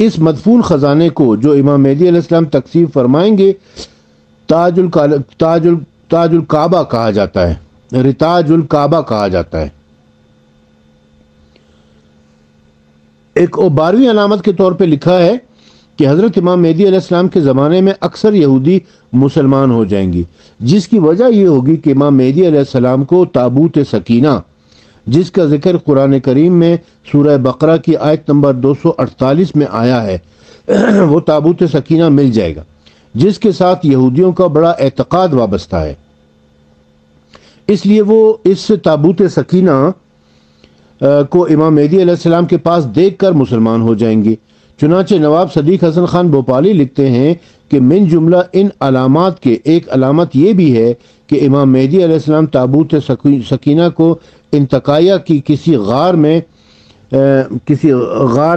اس مدفون خزانے کو جو امام مہدی علیہ السلام تقسیم فرمائیں گے تاج الکعبہ کہا جاتا ہے، رتاج الکعبہ کہا جاتا ہے۔ ایک اور 12ویں علامت کے طور پہ لکھا ہے کہ حضرت امام مہدی علیہ السلام کے زمانے میں اکثر یہودی مسلمان ہو جائیں گی، جس کی وجہ یہ ہوگی کہ امام مہدی علیہ السلام کو تابوت سکینہ، جس کا ذکر قرآن کریم میں سورہ بقرہ کی آیت نمبر 248 میں آیا ہے، وہ تابوت سکینہ مل جائے گا، جس کے ساتھ یہودیوں کا بڑا اعتقاد وابستہ ہے۔ اس لیے وہ اس تابوت سکینہ کو امام مہدی علیہ السلام کے پاس دیکھ کر مسلمان ہو جائیں گے۔ چنانچہ نواب صدیق حسن خان بھوپالی لکھتے ہیں کہ من جملہ ان علامات کے ایک علامت یہ بھی ہے کہ امام مہدی علیہ السلام تابوت سکینہ کو انتقائیہ کی کسی غار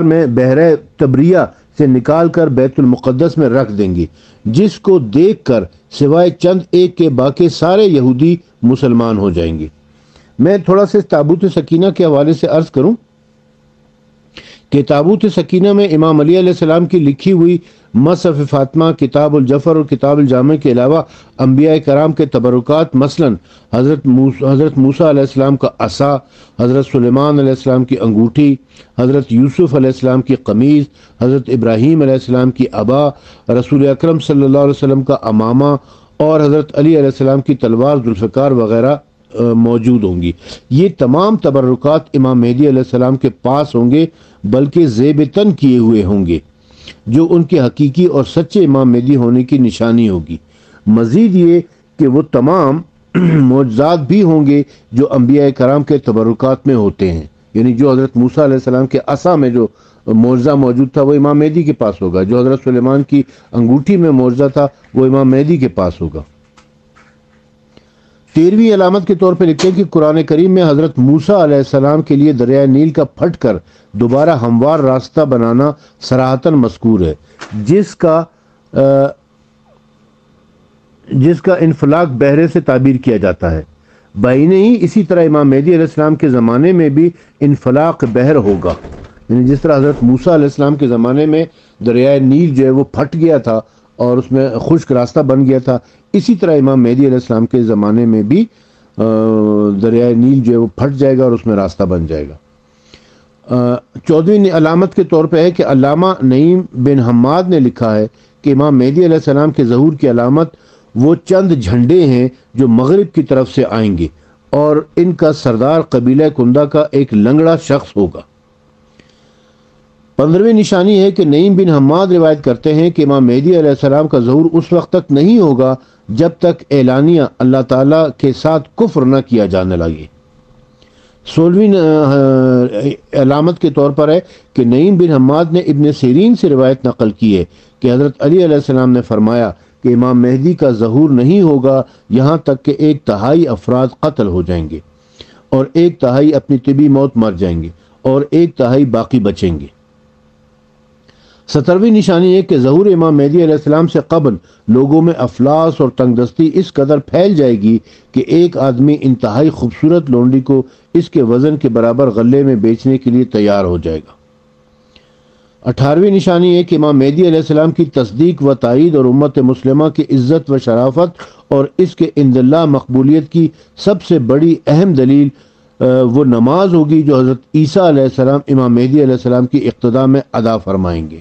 میں بحر تبریہ سے نکال کر بیت المقدس میں رکھ دیں گے، جس کو دیکھ کر سوائے چند ایک کے باقی سارے یہودی مسلمان ہو جائیں گے۔ میں تھوڑا سا تابوت سکینہ کے حوالے سے عرض کروں کہ تابوت سکینہ میں امام علی علیہ السلام کی لکھی ہوئی مصحف فاطمہ، کتاب الجفر اور کتاب الجامع کے علاوہ انبیاء کرام کے تبرکات، مثلا حضرت موسیٰ علیہ السلام کا عصا، حضرت سلیمان علیہ السلام کی انگوٹھی، حضرت یوسف علیہ السلام کی قمیض، حضرت ابراہیم علیہ السلام کی عبا، رسول اکرم صلی اللہ علیہ وسلم کا عمامہ اور حضرت علی علیہ السلام کی تلوار ذوالفقار وغیرہ موجود ہوں گی۔ یہ تمام تبرکات امام مہدی علیہ السلام کے پاس ہوں گے، بلکہ زیب تن کیے ہوئے ہوں گے، جو ان کے حقیقی اور سچے امام مہدی ہونے کی نشانی ہوگی۔ مزید یہ کہ وہ تمام معجزات بھی ہوں گے جو انبیاء کرام کے تبرکات میں ہوتے ہیں، یعنی جو حضرت موسیٰ علیہ السلام کے عصا میں جو معجزہ موجود تھا وہ امام مہدی کے پاس ہوگا، جو حضرت سلیمان کی انگوٹھی میں معجزہ تھا وہ امام مہدی کے پاس ہوگا۔ 13ویں علامت کے طور پہ لکھتے ہیں کہ قرآن کریم میں حضرت موسیٰ علیہ السلام کے لیے دریائے نیل کا پھٹ کر دوبارہ ہموار راستہ بنانا صراحتاً مذکور ہے، جس کا انفلاق بحرے سے تعبیر کیا جاتا ہے۔ بعینہ ہی اسی طرح امام مہدی علیہ السلام کے زمانے میں بھی انفلاق بحر ہوگا، یعنی جس طرح حضرت موسیٰ علیہ السلام کے زمانے میں دریائے نیل جو ہے وہ پھٹ گیا تھا اور اس میں خشک راستہ بن گیا تھا، اسی طرح امام مہدی علیہ السلام کے زمانے میں بھی دریائے نیل جو ہے وہ پھٹ جائے گا اور اس میں راستہ بن جائے گا۔ 14ویں علامت کے طور پہ ہے کہ علامہ نعیم بن حماد نے لکھا ہے کہ امام مہدی علیہ السلام کے ظہور کی علامت وہ چند جھنڈے ہیں جو مغرب کی طرف سے آئیں گے اور ان کا سردار قبیلہ کندہ کا ایک لنگڑا شخص ہوگا۔ 15ویں نشانی ہے کہ نعیم بن حماد روایت کرتے ہیں کہ امام مہدی علیہ السلام کا ظہور اس وقت تک نہیں ہوگا جب تک اعلانیہ اللہ تعالیٰ کے ساتھ کفر نہ کیا جانے لگے۔ 16ویں علامت کے طور پر ہے کہ نعیم بن حماد نے ابن سیرین سے روایت نقل کی ہے کہ حضرت علی علیہ السلام نے فرمایا کہ امام مہدی کا ظہور نہیں ہوگا یہاں تک کہ 1/3 افراد قتل ہو جائیں گے اور 1/3 اپنی طبی موت مر جائیں گے اور 1/3 باقی بچیں گے۔ 17ویں نشانی ہے کہ ظہور امام مہدی علیہ السلام سے قبل لوگوں میں افلاس اور تنگ دستی اس قدر پھیل جائے گی کہ ایک آدمی انتہائی خوبصورت لونڈی کو اس کے وزن کے برابر غلے میں بیچنے کے لیے تیار ہو جائے گا۔ 18ویں نشانی ہے کہ امام مہدی علیہ السلام کی تصدیق و تائید اور امت مسلمہ کی عزت و شرافت اور اس کے عند اللہ مقبولیت کی سب سے بڑی اہم دلیل وہ نماز ہوگی جو حضرت عیسیٰ علیہ السلام امام مہدی علیہ السلام کی اقتداء میں ادا فرمائیں گے۔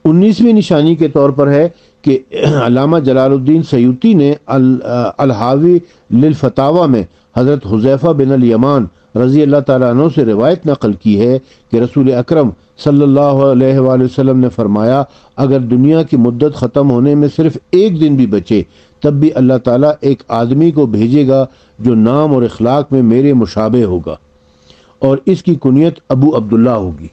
19ویں نشانی کے طور پر ہے کہ علامہ جلال الدین سیوطی نے الحاوی للفتاوی میں حضرت حذیفہ بن الیمان رضی اللہ تعالیٰ عنہ سے روایت نقل کی ہے کہ رسول اکرم صلی اللہ علیہ وآلہ وسلم نے فرمایا اگر دنیا کی مدت ختم ہونے میں صرف ایک دن بھی بچے تب بھی اللہ تعالیٰ ایک آدمی کو بھیجے گا جو نام اور اخلاق میں میرے مشابہ ہوگا اور اس کی کنیت ابو عبداللہ ہوگی۔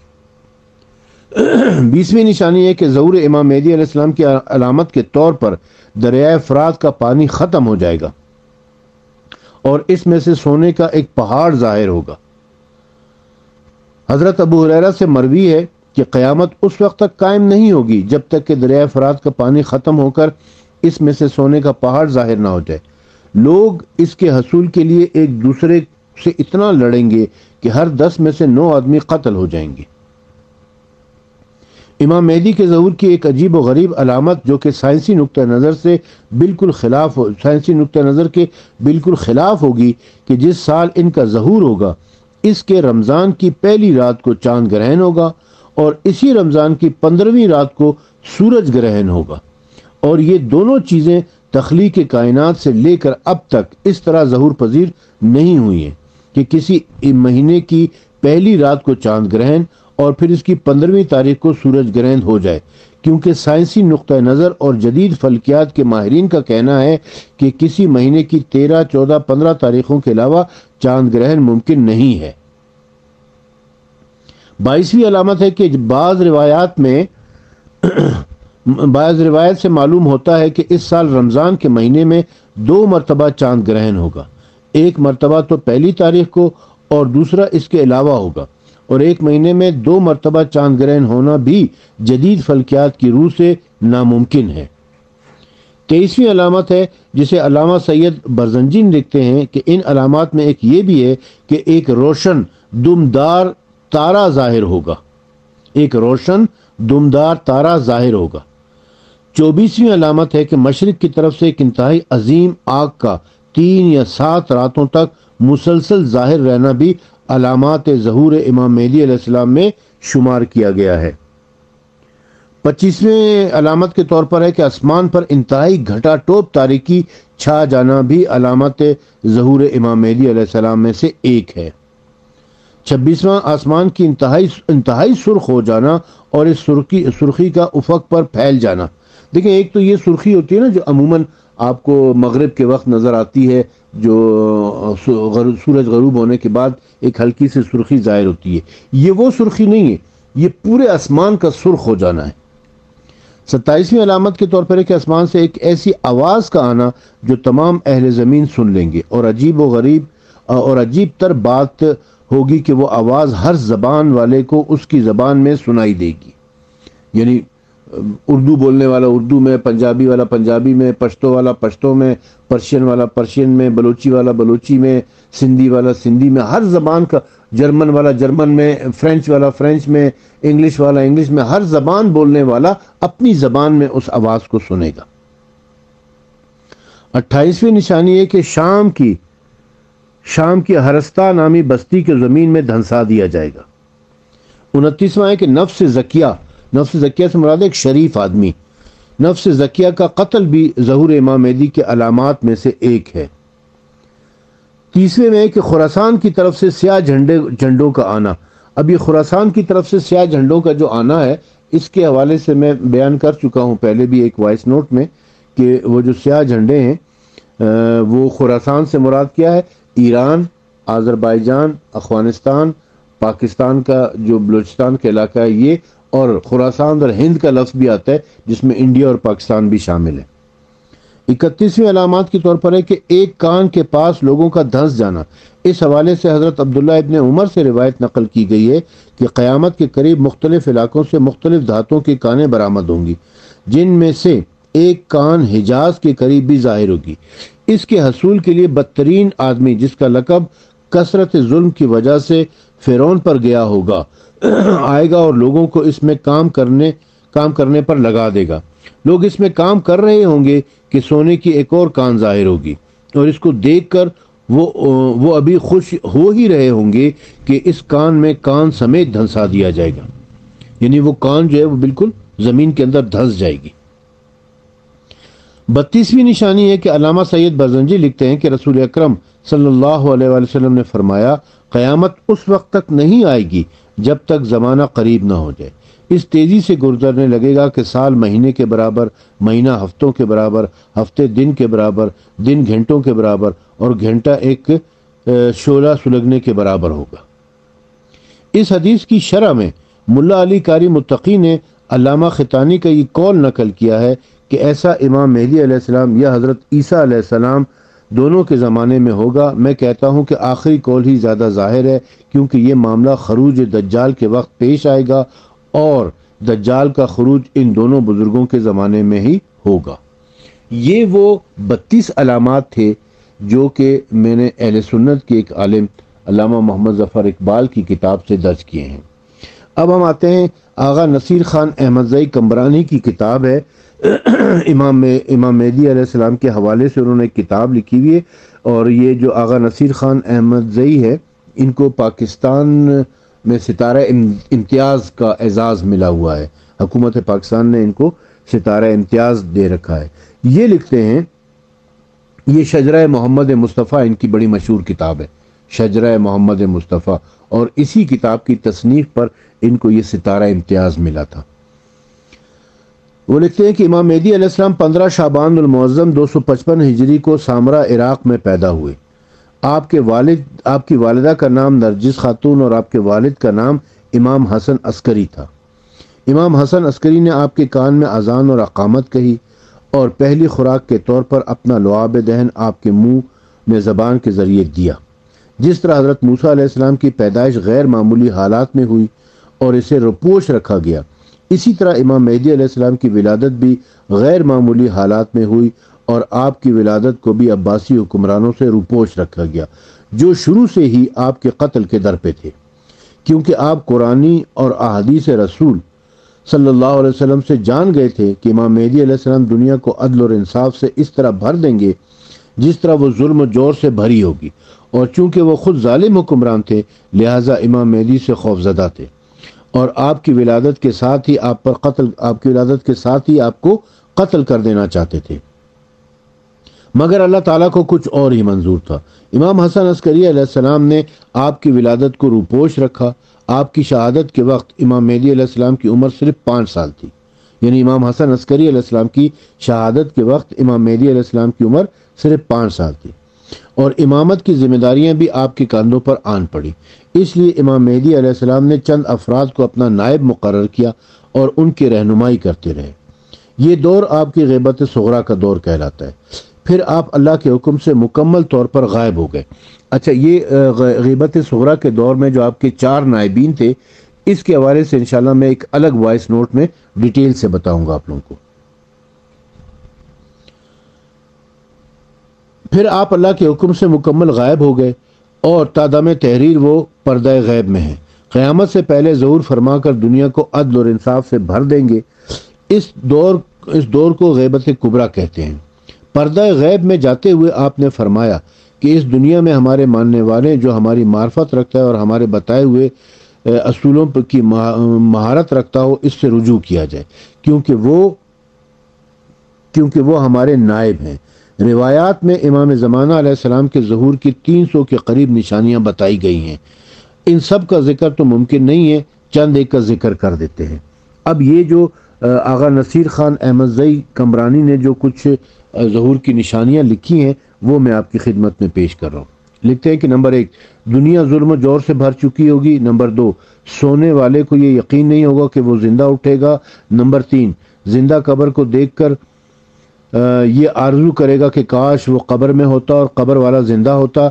20ویں نشانی ہے کہ ظہور امام مہدی علیہ السلام کی علامت کے طور پر دریائے فرات کا پانی ختم ہو جائے گا اور اس میں سے سونے کا ایک پہاڑ ظاہر ہوگا۔ حضرت ابو ہریرہ سے مروی ہے کہ قیامت اس وقت تک قائم نہیں ہوگی جب تک کہ دریائے فرات کا پانی ختم ہو کر اس میں سے سونے کا پہاڑ ظاہر نہ ہو جائے۔ لوگ اس کے حصول کے لیے ایک دوسرے سے اتنا لڑیں گے کہ ہر 10 میں سے 9 آدمی قتل ہو جائیں گے۔ امام مہدی کے ظہور کی ایک عجیب و غریب علامت جو کہ سائنسی نقطہ نظر کے بالکل خلاف ہوگی کہ جس سال ان کا ظہور ہوگا اس کے رمضان کی پہلی رات کو چاند گرہن ہوگا اور اسی رمضان کی 15ویں رات کو سورج گرہن ہوگا، اور یہ دونوں چیزیں تخلیق کائنات سے لے کر اب تک اس طرح ظہور پذیر نہیں ہوئی ہیں کہ کسی مہینے کی پہلی رات کو چاند گرہن اور پھر اس کی 15ویں تاریخ کو سورج گرہن ہو جائے، کیونکہ سائنسی نقطہ نظر اور جدید فلکیات کے ماہرین کا کہنا ہے کہ کسی مہینے کی 13، 14، 15 تاریخوں کے علاوہ چاند گرہن ممکن نہیں ہے۔ 22ویں علامت ہے کہ بعض روایت سے معلوم ہوتا ہے کہ اس سال رمضان کے مہینے میں 2 مرتبہ چاند گرہن ہوگا، ایک مرتبہ تو پہلی تاریخ کو اور دوسرا اس کے علاوہ ہوگا، اور ایک مہینے میں 2 مرتبہ چاند گرہن ہونا بھی جدید فلکیات کی روح سے ناممکن ہے۔ 23ویں علامت ہے جسے علامہ سید برزنجی لکھتے ہیں کہ ان علامات میں ایک یہ بھی ہے کہ ایک روشن دمدار تارہ ظاہر ہوگا، 24ویں علامت ہے کہ مشرق کی طرف سے ایک انتہائی عظیم آگ کا 3 یا 7 راتوں تک مسلسل ظاہر رہنا بھی علامات ظہور امام مہدی علیہ السلام میں شمار کیا گیا ہے۔ 25ویں علامت کے طور پر ہے کہ آسمان پر انتہائی گھٹا ٹوپ تاریکی چھا جانا بھی علامات ظہور امام مہدی علیہ السلام میں سے ایک ہے۔ 26واں آسمان کی انتہائی سرخ ہو جانا اور اس سرخی کا افق پر پھیل جانا۔ دیکھیں، ایک تو یہ سرخی ہوتی ہے نا جو عموماً آپ کو مغرب کے وقت نظر آتی ہے، جو سورج غروب ہونے کے بعد ایک ہلکی سی سرخی ظاہر ہوتی ہے، یہ وہ سرخی نہیں ہے، یہ پورے آسمان کا سرخ ہو جانا ہے۔ 27ویں علامت کے طور پر ہے کہ آسمان سے ایک ایسی آواز کا آنا جو تمام اہل زمین سن لیں گے، اور عجیب تر بات ہوگی کہ وہ آواز ہر زبان والے کو اس کی زبان میں سنائی دے گی، یعنی اردو بولنے والا اردو میں، پنجابی والا پنجابی میں، پشتو والا پشتو میں، پرشین والا پرشین میں، بلوچی والا بلوچی میں، سندھی والا سندھی میں، ہر زبان کا، جرمن والا جرمن میں، فرینچ والا فرینچ میں، انگلش والا انگلش میں، ہر زبان بولنے والا اپنی زبان میں اس آواز کو سنے گا۔ 28ویں نشانی ہے کہ شام کی ہرستہ نامی بستی کے زمین میں دھنسا دیا جائے گا۔ 29واں ہے کہ نفس زکیہ سے مراد ایک شریف آدمی، نفس زکیہ کا قتل بھی ظہور امام مہدی کے علامات میں سے ایک ہے۔ 30ویں میں ہے کہ خراسان کی طرف سے سیاہ جھنڈوں کا آنا۔ اب یہ خراسان کی طرف سے سیاہ جھنڈوں کا جو آنا ہے، اس کے حوالے سے میں بیان کر چکا ہوں پہلے بھی ایک وائس نوٹ میں، کہ وہ جو سیاہ جھنڈے ہیں وہ خراسان سے مراد کیا ہے؟ ایران، آذربائیجان، افغانستان، پاکستان کا جو بلوچستان کا علاقہ ہے یہ، اور خراسان اور ہند کا لفظ بھی آتا ہے جس میں انڈیا اور پاکستان بھی شامل ہے۔ 31ویں علامات کے طور پر ہے کہ ایک کان کے پاس لوگوں کا دھنس جانا۔ اس حوالے سے حضرت عبداللہ ابن عمر سے روایت نقل کی گئی ہے کہ قیامت کے قریب مختلف علاقوں سے مختلف دھاتوں کی کانیں برآمد ہوں گی، جن میں سے ایک کان حجاز کے قریب بھی ظاہر ہوگی۔ اس کے حصول کے لیے بدترین آدمی، جس کا لقب کثرت ظلم کی وجہ سے فرعون پر گیا ہوگا، آئے گا اور لوگوں کو اس میں کام کرنے پر لگا دے گا۔ لوگ اس میں کام کر رہے ہوں گے کہ سونے کی ایک اور کان ظاہر ہوگی، اور اس کو دیکھ کر وہ ابھی خوش ہو ہی رہے ہوں گے کہ اس کان میں کان سمیت دھنسا دیا جائے گا، یعنی وہ کان جو ہے وہ بالکل زمین کے اندر دھنس جائے گی۔ 32ویں نشانی ہے کہ علامہ سید برزنجی لکھتے ہیں کہ رسول اکرم صلی اللہ علیہ وآلہ وسلم نے فرمایا، قیامت اس وقت تک نہیں آئے گی جب تک زمانہ قریب نہ ہو جائے۔ اس تیزی سے گزرنے لگے گا کہ سال مہینے کے برابر، مہینہ ہفتوں کے برابر، ہفتے دن کے برابر، دن گھنٹوں کے برابر، اور گھنٹہ ایک شعلہ سلگنے کے برابر ہوگا۔ اس حدیث کی شرح میں ملا علی قاری متقی نے علامہ خطانی کا یہ قول نقل کیا ہے کہ ایسا امام مہدی علیہ السلام یا حضرت عیسیٰ علیہ السلام دونوں کے زمانے میں ہوگا۔ میں کہتا ہوں کہ آخری قول ہی زیادہ ظاہر ہے، کیونکہ یہ معاملہ خروج دجال کے وقت پیش آئے گا، اور دجال کا خروج ان دونوں بزرگوں کے زمانے میں ہی ہوگا۔ یہ وہ 32 علامات تھے جو کہ میں نے اہل سنت کے ایک عالم علامہ محمد ظفر اقبال کی کتاب سے درج کیے ہیں۔ اب ہم آتے ہیں آغا نصیر خان احمد زئی کمبرانی کی کتاب ہے امام مہدی علیہ السلام کے حوالے سے انہوں نے ایک کتاب لکھی ہوئی ہے، اور یہ جو آغا نصیر خان احمد زئی ہے ان کو پاکستان میں ستارہ امتیاز کا اعزاز ملا ہوا ہے، حکومت پاکستان نے ان کو ستارہ امتیاز دے رکھا ہے۔ یہ لکھتے ہیں، یہ شجرہ محمد مصطفیٰ ان کی بڑی مشہور کتاب ہے، شجرہ محمد مصطفیٰ، اور اسی کتاب کی تصنیف پر ان کو یہ ستارہ امتیاز ملا تھا۔ وہ لکھتے ہیں کہ امام مہدی علیہ السلام 15 شعبان المعظم 255 ہجری کو سامرا عراق میں پیدا ہوئے۔ آپ کی والدہ کا نام نرجس خاتون اور آپ کے والد کا نام امام حسن عسکری تھا۔ امام حسن عسکری نے آپ کے کان میں اذان اور اقامت کہی اور پہلی خوراک کے طور پر اپنا لعاب دہن آپ کے منہ میں زبان کے ذریعے دیا۔ جس طرح حضرت موسیٰ علیہ السلام کی پیدائش غیر معمولی حالات میں ہوئی اور اسے روپوش رکھا گیا، اسی طرح امام مہدی علیہ السلام کی ولادت بھی غیر معمولی حالات میں ہوئی اور آپ کی ولادت کو بھی عباسی حکمرانوں سے روپوش رکھا گیا، جو شروع سے ہی آپ کے قتل کے در پہ تھے، کیونکہ آپ قرآنی اور احادیث رسول صلی اللہ علیہ وسلم سے جان گئے تھے کہ امام مہدی علیہ السلام دنیا کو عدل اور انصاف سے اس طرح بھر دیں گے جس طرح وہ ظلم و جور سے بھری ہوگی، اور چونکہ وہ خود ظالم حکمران تھے لہٰذا امام مہدی سے خوف زدہ تھے اور آپ کی ولادت کے ساتھ ہی آپ کو قتل کر دینا چاہتے تھے، مگر اللہ تعالیٰ کو کچھ اور ہی منظور تھا۔ امام حسن عسکری علیہ السلام نے آپ کی ولادت کو روپوش رکھا۔ آپ کی شہادت کے وقت امام مہدی علیہ السلام کی عمر صرف 5 سال تھی، یعنی امام حسن عسکری علیہ السلام کی شہادت کے وقت امام مہدی علیہ السلام کی عمر صرف 5 سال تھی، اور امامت کی ذمہ داریاں بھی آپ کے کاندھوں پر آن پڑی۔ اس لیے امام مہدی علیہ السلام نے چند افراد کو اپنا نائب مقرر کیا اور ان کی رہنمائی کرتے رہے۔ یہ دور آپ کی غیبت صغریٰ کا دور کہلاتا ہے۔ پھر آپ اللہ کے حکم سے مکمل طور پر غائب ہو گئے۔ اچھا، یہ غیبت صغریٰ کے دور میں جو آپ کے 4 نائبین تھے، اس کے حوالے سے انشاءاللہ میں ایک الگ وائس نوٹ میں ڈیٹیل سے بتاؤں گا آپ لوگوں کو۔ پھر آپ اللہ کے حکم سے مکمل غائب ہو گئے اور تادم تحریر وہ پردہ غیب میں ہیں۔ قیامت سے پہلے ظہور فرما کر دنیا کو عدل اور انصاف سے بھر دیں گے۔ اس دور کو غیبت کبریٰ کہتے ہیں۔ پردہ غیب میں جاتے ہوئے آپ نے فرمایا کہ اس دنیا میں ہمارے ماننے والے جو ہماری معرفت رکھتا ہے اور ہمارے بتائے ہوئے اصولوں کی مہارت رکھتا ہو، اس سے رجوع کیا جائے، کیونکہ وہ ہمارے نائب ہیں۔ روایات میں امام زمانہ علیہ السلام کے ظہور کی 300 کے قریب نشانیاں بتائی گئی ہیں۔ ان سب کا ذکر تو ممکن نہیں ہے، چند ایک کا ذکر کر دیتے ہیں۔ اب یہ جو آغا نصیر خان احمد زئی کمبرانی نے جو کچھ ظہور کی نشانیاں لکھی ہیں وہ میں آپ کی خدمت میں پیش کر رہا ہوں۔ لکھتے ہیں کہ نمبر 1، دنیا ظلم و جور سے بھر چکی ہوگی۔ نمبر 2، سونے والے کو یہ یقین نہیں ہوگا کہ وہ زندہ اٹھے گا۔ نمبر 3، زندہ قبر کو دیکھ کر یہ آرزو کرے گا کہ کاش وہ قبر میں ہوتا اور قبر والا زندہ ہوتا۔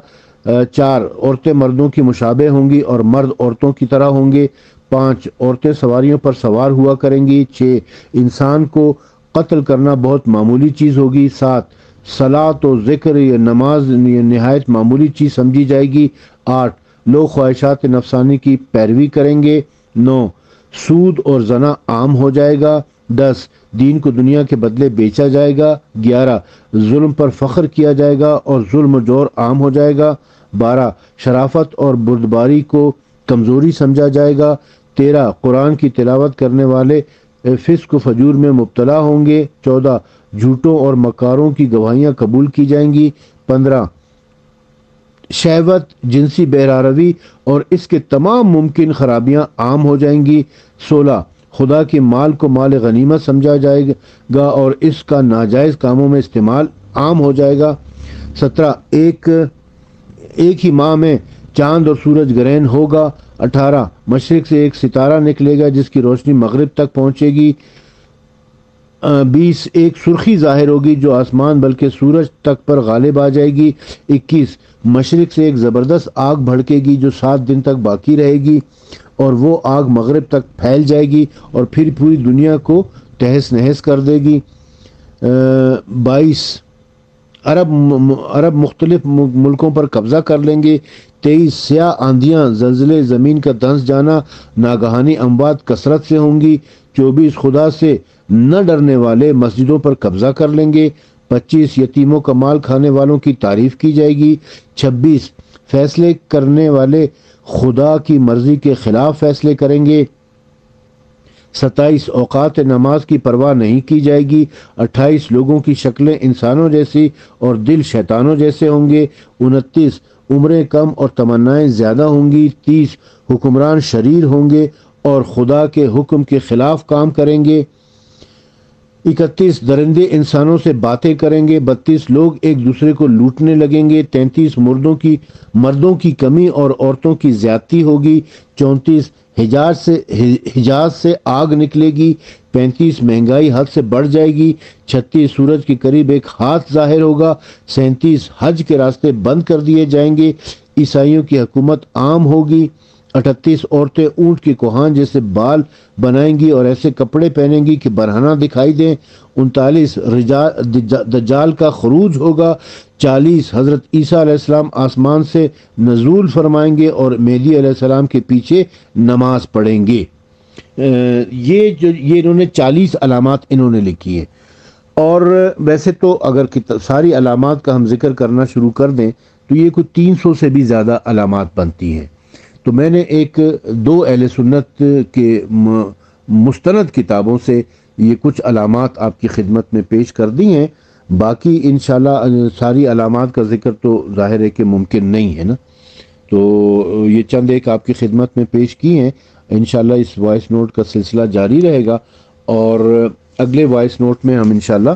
4، عورتیں مردوں کی مشابہ ہوں گی اور مرد عورتوں کی طرح ہوں گے۔ 5، عورتیں سواریوں پر سوار ہوا کریں گی۔ 6، انسان کو قتل کرنا بہت معمولی چیز ہوگی۔ 7، صلاۃ و ذکر یا نماز یہ نہایت معمولی چیز سمجھی جائے گی۔ 8، لوگ خواہشات نفسانی کی پیروی کریں گے۔ 9، سود اور زنا عام ہو جائے گا۔ 10، دین کو دنیا کے بدلے بیچا جائے گا۔ 11، ظلم پر فخر کیا جائے گا اور ظلم و جور عام ہو جائے گا۔ 12، شرافت اور بردباری کو کمزوری سمجھا جائے گا۔ 13، قرآن کی تلاوت کرنے والے فسق و فجور میں مبتلا ہوں گے۔ 14، جھوٹوں اور مکاروں کی گواہیاں قبول کی جائیں گی۔ 15، شہوت، جنسی بہراروی اور اس کے تمام ممکن خرابیاں عام ہو جائیں گی۔ 16، خدا کے مال کو مال غنیمت سمجھا جائے گا اور اس کا ناجائز کاموں میں استعمال عام ہو جائے گا۔ 17، ایک ہی ماہ میں چاند اور سورج گرہن ہوگا۔ 18، مشرق سے ایک ستارہ نکلے گا جس کی روشنی مغرب تک پہنچے گی۔ 20، ایک سرخی ظاہر ہوگی جو آسمان بلکہ سورج تک پر غالب آ جائے گی۔ 21، مشرق سے ایک زبردست آگ بھڑکے گی جو 7 دن تک باقی رہے گی اور وہ آگ مغرب تک پھیل جائے گی اور پھر پوری دنیا کو تہس نہس کر دے گی۔ 22، عرب مختلف ملکوں پر قبضہ کر لیں گے۔ 23 سیاہ آندیاں، زلزلے، زمین کا دھنس جانا، ناگہانی اموات کثرت سے ہوں گی۔ 24 خدا سے نہ ڈرنے والے مسجدوں پر قبضہ کر لیں گے۔ 25 یتیموں کا مال کھانے والوں کی تعریف کی جائے گی۔ 26 فیصلے کرنے والے خدا کی مرضی کے خلاف فیصلے کریں گے۔ 27 اوقات نماز کی پرواہ نہیں کی جائے گی۔ 28 لوگوں کی شکلیں انسانوں جیسی اور دل شیطانوں جیسے ہوں گے۔ 29 عمریں کم اور تمنائیں زیادہ ہوں گی۔ 30 حکمران شریر ہوں گے اور خدا کے حکم کے خلاف کام کریں گے۔ 31 درندے انسانوں سے باتیں کریں گے۔ 32 لوگ ایک دوسرے کو لوٹنے لگیں گے۔ 33 مردوں کی کمی اور عورتوں کی زیادتی ہوگی۔ 34 حجاز سے آگ نکلے گی۔ 35 مہنگائی حد سے بڑھ جائے گی۔ 36 سورج کے قریب ایک ہاتھ ظاہر ہوگا۔ 37 حج کے راستے بند کر دیے جائیں گے۔ عیسائیوں کی حکومت عام ہوگی۔ 38 عورتیں اونٹ کے کوہان جیسے بال بنائیں گی اور ایسے کپڑے پہنیں گی کہ برہنہ دکھائی دیں۔ 39 دجال کا خروج ہوگا۔ 40 حضرت عیسیٰ علیہ السلام آسمان سے نزول فرمائیں گے اور مہدی علیہ السلام کے پیچھے نماز پڑھیں گے۔ یہ انہوں نے 40 علامات انہوں نے لکھی ہیں۔ اور ویسے تو اگر ساری علامات کا ہم ذکر کرنا شروع کر دیں تو یہ کوئی 300 سے بھی زیادہ علامات بنتی ہیں۔ تو میں نے دو اہل سنت کے مستند کتابوں سے یہ کچھ علامات آپ کی خدمت میں پیش کر دی ہیں۔ باقی انشاءاللہ ساری علامات کا ذکر تو ظاہر ہے کہ ممکن نہیں ہے نا، تو یہ چند ایک آپ کی خدمت میں پیش کی ہیں۔ انشاءاللہ اس وائس نوٹ کا سلسلہ جاری رہے گا اور اگلے وائس نوٹ میں ہم انشاءاللہ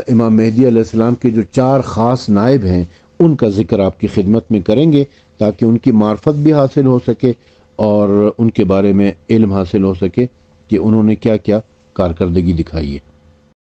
امام مہدی علیہ السلام کے جو 4 خاص نائب ہیں ان کا ذکر آپ کی خدمت میں کریں گے تاکہ ان کی معرفت بھی حاصل ہو سکے اور ان کے بارے میں علم حاصل ہو سکے کہ انہوں نے کیا کیا کارکردگی دکھائی ہے۔